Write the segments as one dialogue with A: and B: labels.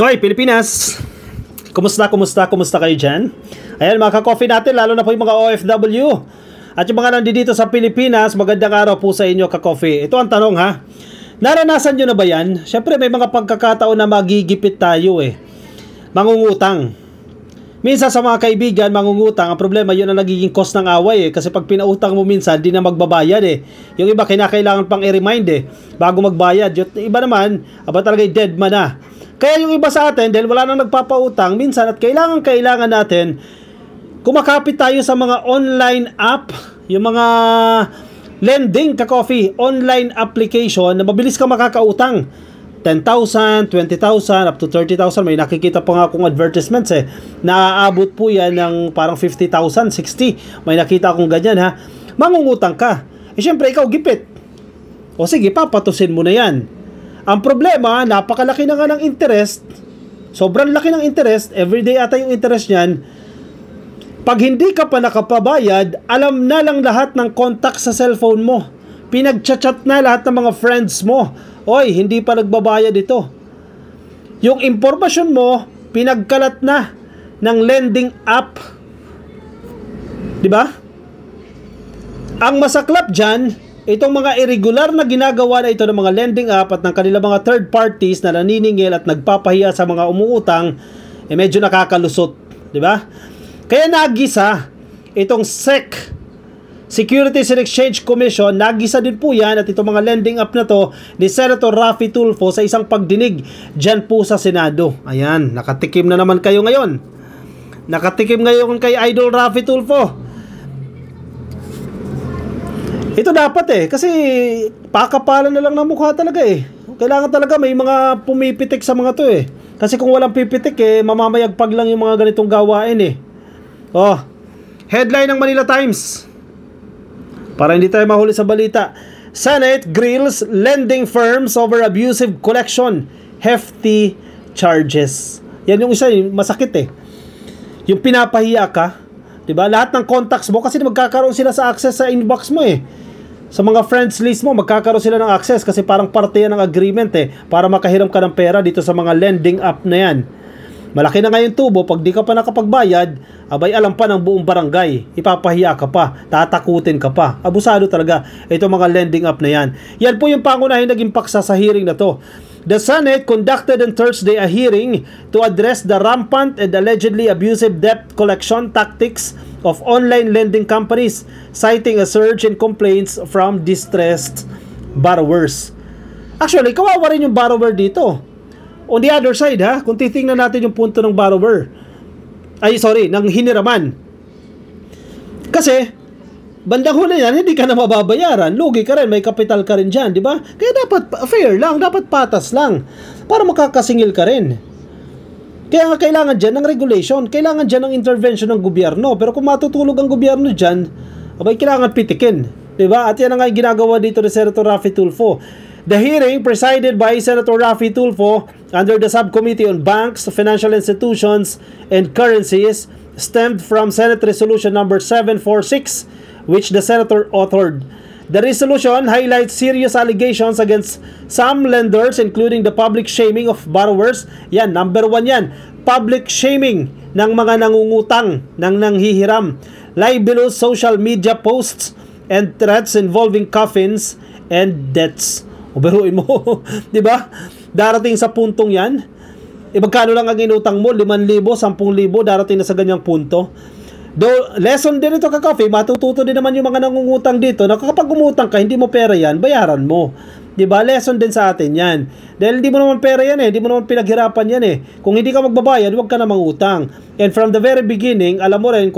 A: Hoy, Pilipinas! Kumusta kayo dyan? Ayan, mga ka-coffee natin, lalo na po yung mga OFW. At yung mga nandito sa Pilipinas, magandang araw po sa inyo, ka-coffee. Ito ang tanong, ha? Naranasan nyo na ba yan? Siyempre, may mga pagkakataon na magigipit tayo, mangungutang. Minsan sa mga kaibigan, mangungutang, ang problema, yun ang nagiging cause ng away, Kasi pag pinautang mo minsan, di na magbabayad, Yung iba, kinakailangan pang i-remind, bago magbayad. Yung iba naman, talaga dead man na. Kaya yung iba sa atin, dahil wala nang nagpapautang, minsan at kailangan natin, kumakapit tayo sa mga online app, yung mga lending ka-coffee, online application na mabilis ka makakautang. 10,000, 20,000, up to 30,000. May nakikita pa nga akong advertisements Naaabot po yan ng parang 50,000, 60. May nakita akong ganyan Mangungutang ka. Siyempre ikaw gipit. O sige, papatusin mo na yan. Ang problema, napakalaki na nga ng interest. Sobrang laki ng interest. Everyday ata yung interest niyan. Pag hindi ka pa nakapabayad, alam na lang lahat ng contact sa cellphone mo. Pinagchat-chat na lahat ng mga friends mo. Oy, hindi pa nagbabayad ito. Yung impormasyon mo, pinagkalat na ng lending app. Diba? Ang masaklap dyan, itong mga irregular na ginagawa na ito ng mga lending app at ng kanilang mga third parties na naniningil at nagpapahiya sa mga umuutang, medyo nakakalusot. Diba? Kaya nagisa itong SEC, Securities and Exchange Commission, nagisa din po yan at itong mga lending app na to ni Senator Raffy Tulfo sa isang pagdinig dyan po sa Senado. Ayan, nakatikim na naman kayo ngayon. Nakatikim ngayon kay Idol Raffy Tulfo. Ito dapat kasi pakapalan na lang ng mukha talaga Kailangan talaga may mga pumipitik sa mga to Kasi kung walang pipitik mamamayagpag lang yung mga ganitong gawain Oh, headline ng Manila Times. Para hindi tayo mahuli sa balita. Senate grills lending firms over abusive collection. Hefty charges. Yan yung isa, masakit Yung pinapahiya ka, 'di ba? Lahat ng contacts mo kasi magkakaroon sila sa access sa inbox mo Sa mga friends list mo, magkakaroon sila ng access kasi parang parte yan ng agreement para makahiram ka ng pera dito sa mga lending app na yan. Malaki na ngayon tubo, pag di ka pa nakapagbayad, abay alam pa ng buong barangay, ipapahiya ka pa, tatakutin ka pa. Abusado talaga itong mga lending app na yan. Yan po yung pangunahin naging paksa sa hearing na to. The Senate conducted on Thursday a hearing to address the rampant and allegedly abusive debt collection tactics of online lending companies, citing a surge in complaints from distressed borrowers. Actually, kawawa rin yung borrower dito. On the other side, kung titingnan natin yung punto ng borrower, ng hiniraman. Kasi, bandang huli yan, hindi ka na mababayaran. Lugi ka rin, may kapital ka rin dyan, di ba? Kaya dapat fair lang, dapat patas lang. Para makakasingil ka rin. Kaya nga kailangan dyan ng regulation, kailangan dyan ng intervention ng gobyerno. Pero kung matutulog ang gobyerno dyan, kailangan pitikin. Di ba? At yan ang ginagawa dito ni Senator Raffy Tulfo. The hearing, presided by Senator Raffy Tulfo under the Subcommittee on Banks, Financial Institutions, and Currencies, stemmed from Senate Resolution number 746, which the Senator authored. The resolution highlights serious allegations against some lenders, including the public shaming of borrowers. Yan, number 1 yan. Public shaming ng mga nangungutang, ng nanghihiram. Libelous social media posts and threats involving coffins and debts. Uberuin mo, di ba? Darating sa puntong yan. Magkano lang ang inutang mo? 5,000, 10,000, darating na sa ganyang punto. Lesson din ito ka-coffee, matututo din naman yung mga nangungutang dito na kapag umutang ka, hindi mo pera yan, bayaran mo. Di ba? Lesson din sa atin yan. Dahil hindi mo naman pera yan hindi mo naman pinaghirapan yan Kung hindi ka magbabayad, huwag ka na mangutang. And from the very beginning, alam mo rin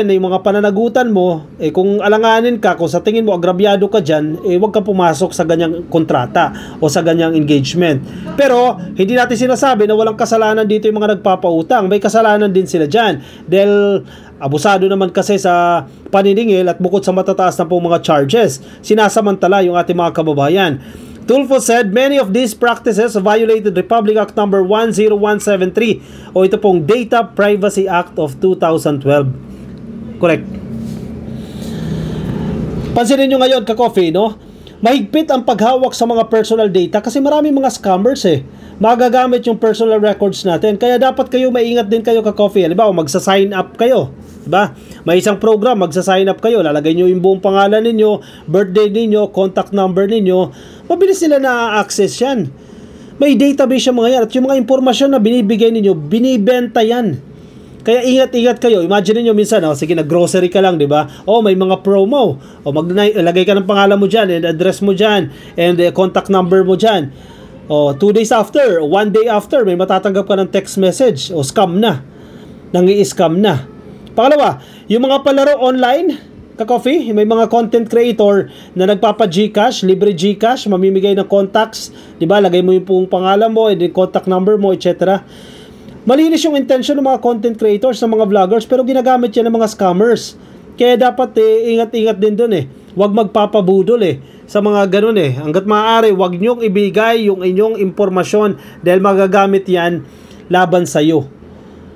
A: na yung mga pananagutan mo, kung alanganin ka, kung sa tingin mo agrabyado ka dyan, huwag ka pumasok sa ganyang kontrata o sa ganyang engagement. Pero, hindi natin sinasabi na walang kasalanan dito yung mga nagpapautang. May kasalanan din sila dyan. Dahil, abusado naman kasi sa paniningil at bukod sa matataas na pong mga charges, sinasamantala yung ating mga kababayan. Tulfo said many of these practices violated Republic Act number 10173 o ito pong Data Privacy Act of 2012. Correct. Pansinin nyo ngayon, ka-coffee, Mahigpit ang paghawak sa mga personal data kasi maraming mga scammers magagamit yung personal records natin. Kaya dapat kayo maingat din kayo ka-coffee. Halimbawa, magsa-sign up kayo. Diba? May isang program, magsa-sign up kayo. Lalagay nyo yung buong pangalan ninyo, birthday ninyo, contact number ninyo. Mabilis nila na-access yan. May database yung mga yan. At yung mga impormasyon na binibigay ninyo, binibenta yan. Kaya ingat-ingat kayo. Imagine niyo minsan, sige, nag-grocery ka lang, di ba? May mga promo. Lagay ka ng pangalan mo dyan, and address mo dyan, and contact number mo dyan. 2 days after, 1 day after, may matatanggap ka ng text message. Scam na. Nangi-scam na. Pangalawa, yung mga palaro online, ka-coffee, may mga content creator na nagpapa-Gcash, libre Gcash, mamimigay ng contacts, di ba? Lagay mo yung pangalan mo, and contact number mo, etc. Malinis yung intention ng mga content creators, ng mga vloggers, pero ginagamit yan ng mga scammers. Kaya dapat ingat-ingat din dun Huwag magpapabudol sa mga ganun Hanggat maaari, huwag nyong ibigay yung inyong impormasyon dahil magagamit yan laban sa'yo.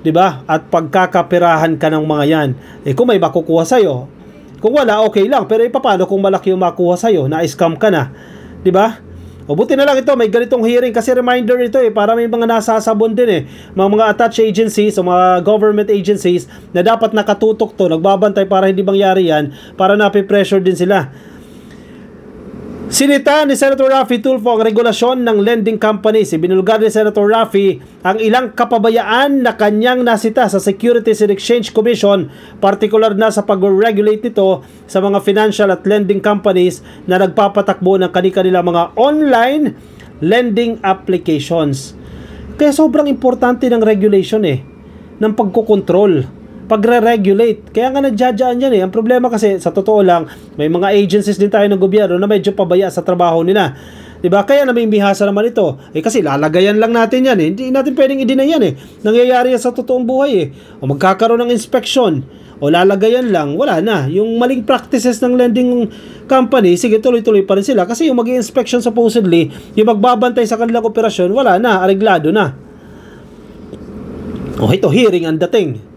A: Diba? At pagkakapirahan ka ng mga yan. Kung may makukuha sa'yo, kung wala, okay lang. Pero paano kung malaki yung makuha sa'yo, na-scam ka na? Diba? Buti na lang ito, may ganitong hearing kasi reminder ito para may mga nasasabon din mga attached agencies o mga government agencies na dapat nakatutok to, nagbabantay para hindi mangyari yan, para napipressure din sila. Sinita ni Senator Raffy Tulfo ang regulasyon ng lending companies. Ibinulgar ni Senator Raffy ang ilang kapabayaan na kanyang nasita sa Securities and Exchange Commission, partikular na sa pag-regulate nito sa mga financial at lending companies na nagpapatakbo ng kanilang mga online lending applications. Kaya sobrang importante ng regulation ng pagkokontrol, pagre-regulate. Kaya nga nagjadyaan yan Ang problema kasi, sa totoo lang, may mga agencies din tayo ng gobyerno na medyo pabaya sa trabaho nila. Diba? Kaya namimihasa naman ito. Kasi lalagayan lang natin yan Hindi natin pwedeng i-deny yan Nangyayari yan sa totoong buhay O magkakaroon ng inspection o lalagayan lang, wala na. Yung maling practices ng lending company, sige, tuloy-tuloy pa rin sila. Kasi yung mag-i-inspection supposedly, yung magbabantay sa kanilang operasyon, wala na, areglado na. Ito, hearing ang dating.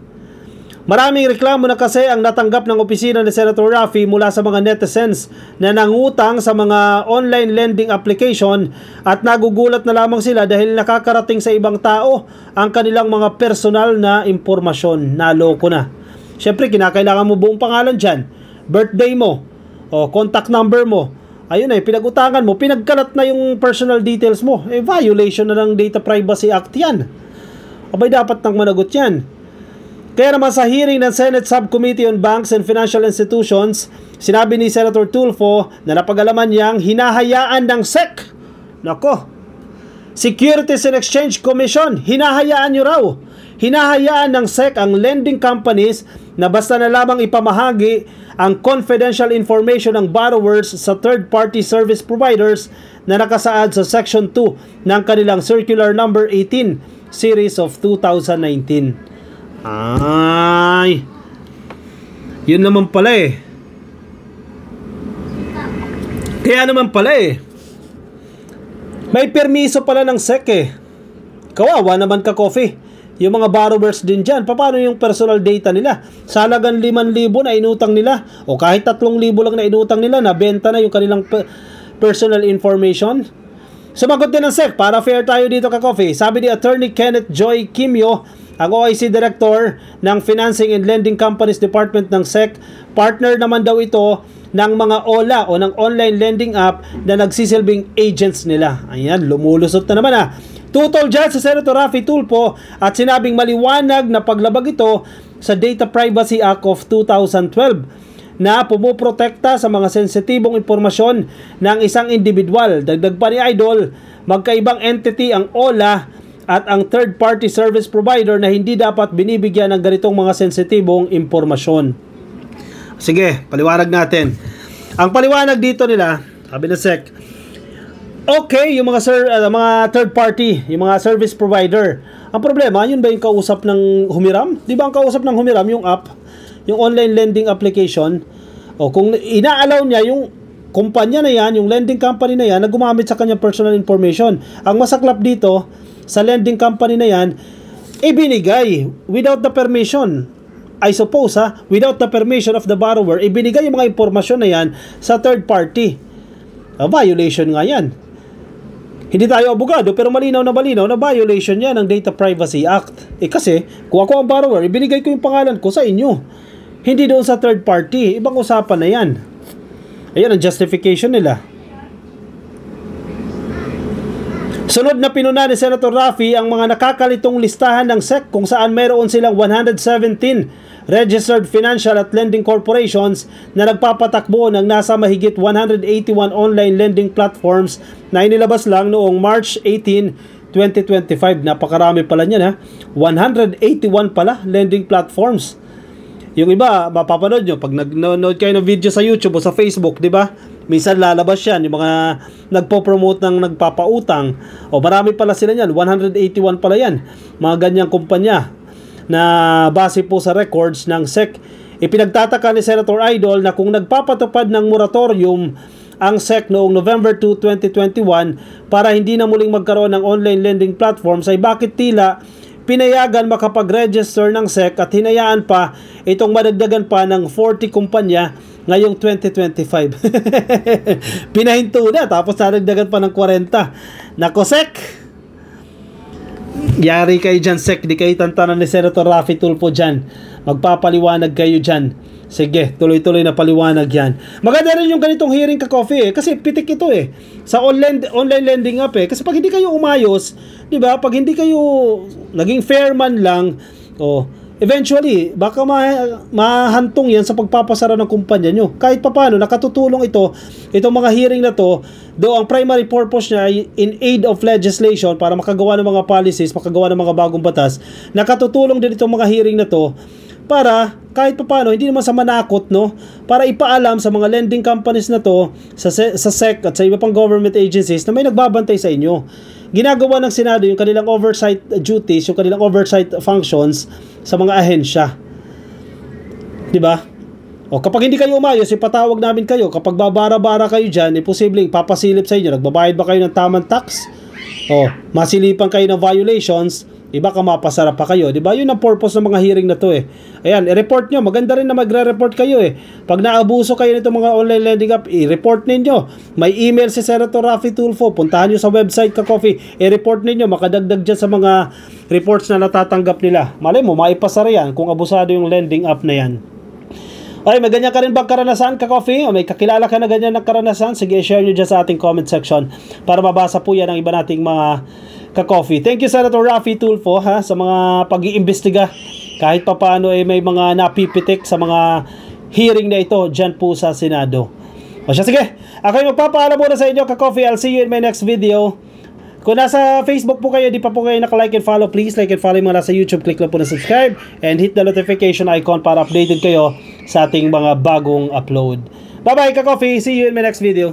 A: Maraming reklamo na kasi ang natanggap ng opisina ni Senator Raffy mula sa mga netizens na nangutang sa mga online lending application at nagugulat na lamang sila dahil nakakarating sa ibang tao ang kanilang mga personal na impormasyon. Naloko na. Siyempre, kinakailangan mo buong pangalan dyan, birthday mo, o contact number mo. Ayun pinag-utangan mo, pinagkalat na yung personal details mo. Violation na ng Data Privacy Act yan. Abay, dapat nang managot yan. Kaya naman sa hearing ng Senate Subcommittee on Banks and Financial Institutions, sinabi ni Senator Tulfo na napag-alaman niyang hinahayaan ng SEC, Securities and Exchange Commission, hinahayaan niyo raw. Hinahayaan ng SEC ang lending companies na basta na lamang ipamahagi ang confidential information ng borrowers sa third-party service providers na nakasaad sa Section 2 ng kanilang Circular Number 18, Series of 2019. Yun naman pala Kaya naman pala may permiso pala ng SEC Kawawa naman ka-coffee. Yung mga borrowers din dyan, paano yung personal data nila? Sa halagang 5,000 na inutang nila, o kahit 3,000 lang na inutang nila, nabenta na yung kanilang personal information. Sumagot din ng SEC, para fair tayo dito ka-coffee. Sabi ni Attorney Kenneth Joy Kimio, ang OIC Director ng Financing and Lending Companies Department ng SEC, partner naman daw ito ng mga OLA o ng online lending app na nagsisilbing agents nila. Ayan, lumulusot na naman Tutol dyan sa Senator Raffy Tulfo at sinabing maliwanag na paglabag ito sa Data Privacy Act of 2012 na pumuprotekta sa mga sensitibong impormasyon ng isang individual. Dagdag pa ni Idol, magkaibang entity ang OLA at ang third-party service provider na hindi dapat binibigyan ng ganitong mga sensitibong impormasyon. Sige, paliwanag natin. Ang paliwanag dito nila, sabi ng SEC, okay, yung mga mga third party, yung mga service provider. Ang problema, yun ba yung kausap ng Humiram? Di ba ang kausap ng Humiram yung app, yung online lending application? O kung ina-allow niya yung kumpanya na yan, yung lending company na yan, na gumamit sa kanyang personal information. Ang masaklap dito, sa lending company na yan, ibinigay without the permission. I suppose without the permission of the borrower, ibinigay yung mga impormasyon na yan sa third party. Violation nga yan. Hindi tayo abogado pero malinaw na violation yan ng Data Privacy Act. Kasi kung ako ang borrower, ibinigay ko yung pangalan ko sa inyo, hindi doon sa third party. Ibang usapan na yan. Ayan ang justification nila. Sunod na pinuna ni Senator Raffy ang mga nakakalitong listahan ng SEC kung saan mayroon silang 117 registered financial at lending corporations na nagpapatakbo ng nasa mahigit 181 online lending platforms na inilabas lang noong March 18, 2025. Napakarami pala niyan ha. 181 pala lending platforms. Yung iba, mapapanood nyo pag nag-nood kayo ng video sa YouTube o sa Facebook, di ba? Minsan lalabas yan, yung mga nagpo-promote ng nagpapautang. O marami pala sila yan, 181 pala yan. Mga ganyang kumpanya na base po sa records ng SEC. Ipinagtataka ni Senator Idol na kung nagpapatupad ng moratorium ang SEC noong November 2, 2021 para hindi na muling magkaroon ng online lending platforms ay bakit tila pinayagan makapag-register ng SEC at hinayaan pa itong madagdagan pa ng 40 kumpanya ngayong 2025. Pinahinto na tapos nadagdagan pa ng 40. Nako SEC! Yari kayo dyan SEC, di kayo tantanan ni Senator Raffy Tulfo dyan. Magpapaliwanag kayo dyan. Sige, tuloy-tuloy na paliwanag yan. Maganda rin yung ganitong hearing ka-coffee kasi pitik ito sa online lending app kasi pag hindi kayo umayos, di ba? Pag hindi kayo naging fair man lang, eventually, baka mahantong yan sa pagpapasara ng kumpanya nyo. Kahit papano, nakatutulong itong mga hearing na to, though ang primary purpose niya ay in aid of legislation para makagawa ng mga policies, makagawa ng mga bagong batas, nakatutulong din itong mga hearing na to para kahit papano, hindi naman sa manakot, para ipaalam sa mga lending companies na to, sa SEC at sa iba pang government agencies na may nagbabantay sa inyo. Ginagawa ng Senado yung kanilang oversight duties, yung kanilang oversight functions sa mga ahensya. Diba? O kapag hindi kayo umayos, ipatawag namin kayo. Kapag babara-bara kayo dyan, posibleng papasilip sa inyo. Nagbabayad ba kayo ng tamang tax? O masilipan kayo ng violations, iba ka mapasara pa kayo. Diba? Yun ang purpose ng mga hearing na to Ayan, i-report nyo. Maganda rin na magre-report kayo Pag naabuso kayo nito mga online lending app, i-report ninyo. May email si Senator Raffy Tulfo. Puntahan nyo sa website ka-coffee. I-report ninyo. Makadagdag dyan sa mga reports na natatanggap nila. Malay mo, maipasara yan kung abusado yung lending app na yan. Okay, may ganyan ka rin bang karanasan ka-coffee? O may kakilala ka na ganyan na karanasan? Sige, share nyo dyan sa ating comment section para mabasa po yan ang iba nating mga ka-coffee. Thank you Senator Raffy Tulfo sa mga pag-iimbestiga. Kahit pa paano may mga napipitik sa mga hearing na ito dyan po sa Senado. O siya, sige. Ako yung magpapaalam muna sa inyo ka-coffee. I'll see you in my next video. Kung nasa Facebook po kayo, di pa po kayo naka-like and follow, please like and follow mga nasa YouTube. Click lang po na subscribe and hit the notification icon para updated kayo sa ating mga bagong upload. Bye-bye ka-coffee. See you in my next video.